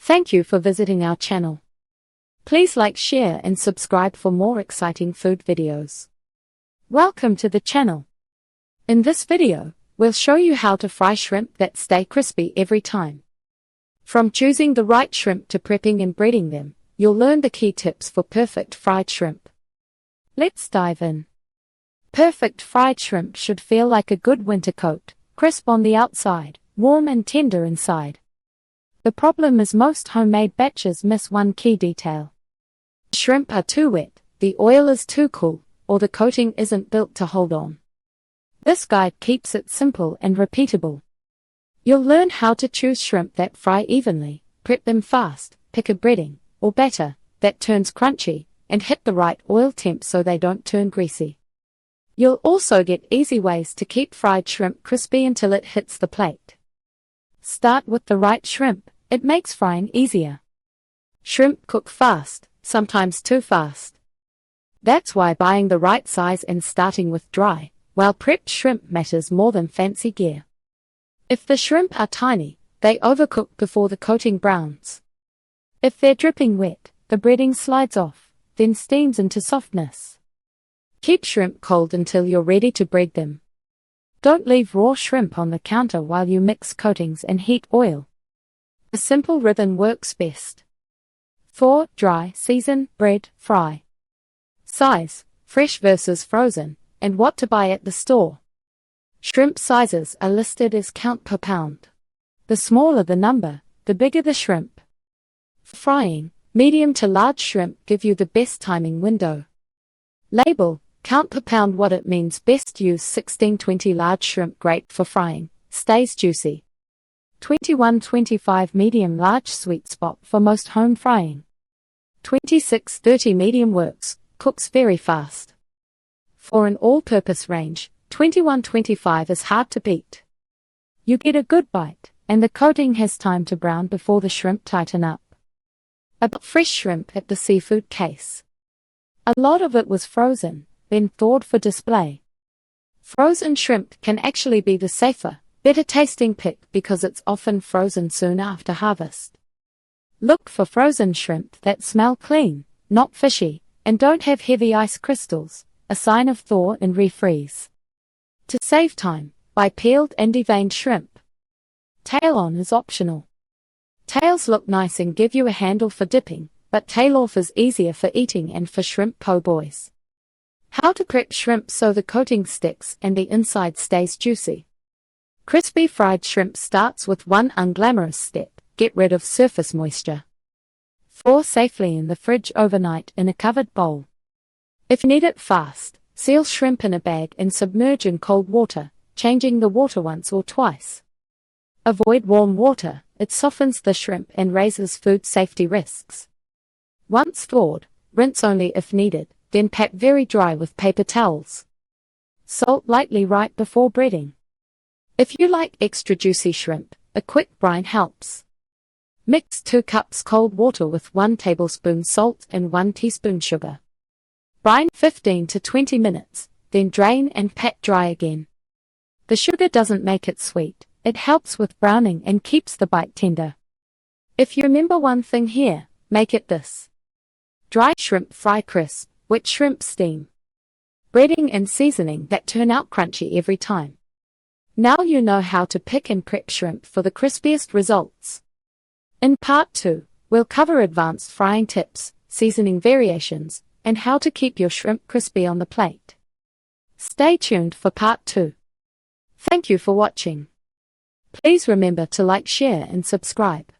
Thank you for visiting our channel. Please like, share and subscribe for more exciting food videos. Welcome to the channel. In this video, we'll show you how to fry shrimp that stay crispy every time. From choosing the right shrimp to prepping and breading them, you'll learn the key tips for perfect fried shrimp. Let's dive in. Perfect fried shrimp should feel like a good winter coat, crisp on the outside, warm and tender inside. The problem is most homemade batches miss one key detail. Shrimp are too wet, the oil is too cool, or the coating isn't built to hold on. This guide keeps it simple and repeatable. You'll learn how to choose shrimp that fry evenly, prep them fast, pick a breading, or batter, that turns crunchy, and hit the right oil temp so they don't turn greasy. You'll also get easy ways to keep fried shrimp crispy until it hits the plate. Start with the right shrimp, it makes frying easier. Shrimp cook fast, sometimes too fast. That's why buying the right size and starting with dry, well-prepped shrimp matters more than fancy gear. If the shrimp are tiny, they overcook before the coating browns. If they're dripping wet, the breading slides off, then steams into softness. Keep shrimp cold until you're ready to bread them. Don't leave raw shrimp on the counter while you mix coatings and heat oil. A simple rhythm works best. Thaw, dry, season, bread, fry. Size, fresh versus frozen, and what to buy at the store. Shrimp sizes are listed as count per pound. The smaller the number, the bigger the shrimp. For frying, medium to large shrimp give you the best timing window. Label, count per pound. What it means: best use 16-20 large shrimp, great for frying, stays juicy. 21-25 medium large, sweet spot for most home frying. 26-30 medium works, cooks very fast. For an all-purpose range, 21-25 is hard to beat. You get a good bite, and the coating has time to brown before the shrimp tighten up. I bought fresh shrimp at the seafood case. A lot of it was frozen, then thawed for display. Frozen shrimp can actually be the safer, better tasting pick because it's often frozen soon after harvest. Look for frozen shrimp that smell clean, not fishy, and don't have heavy ice crystals, a sign of thaw and refreeze. To save time, buy peeled and deveined shrimp. Tail on is optional. Tails look nice and give you a handle for dipping, but tail off is easier for eating and for shrimp po' boys. How to prep shrimp so the coating sticks and the inside stays juicy. Crispy fried shrimp starts with one unglamorous step: get rid of surface moisture. Thaw safely in the fridge overnight in a covered bowl. If you need it fast, seal shrimp in a bag and submerge in cold water, changing the water once or twice. Avoid warm water, it softens the shrimp and raises food safety risks. Once thawed, rinse only if needed, then pat very dry with paper towels. Salt lightly right before breading. If you like extra juicy shrimp, a quick brine helps. Mix 2 cups cold water with 1 tablespoon salt and 1 teaspoon sugar. Brine 15 to 20 minutes, then drain and pat dry again. The sugar doesn't make it sweet, it helps with browning and keeps the bite tender. If you remember one thing here, make it this. Dry shrimp fry crisp, wet shrimp steam. Breading and seasoning that turn out crunchy every time. Now you know how to pick and prep shrimp for the crispiest results. In part 2, we'll cover advanced frying tips, seasoning variations, and how to keep your shrimp crispy on the plate. Stay tuned for part 2. Thank you for watching. Please remember to like, share and subscribe.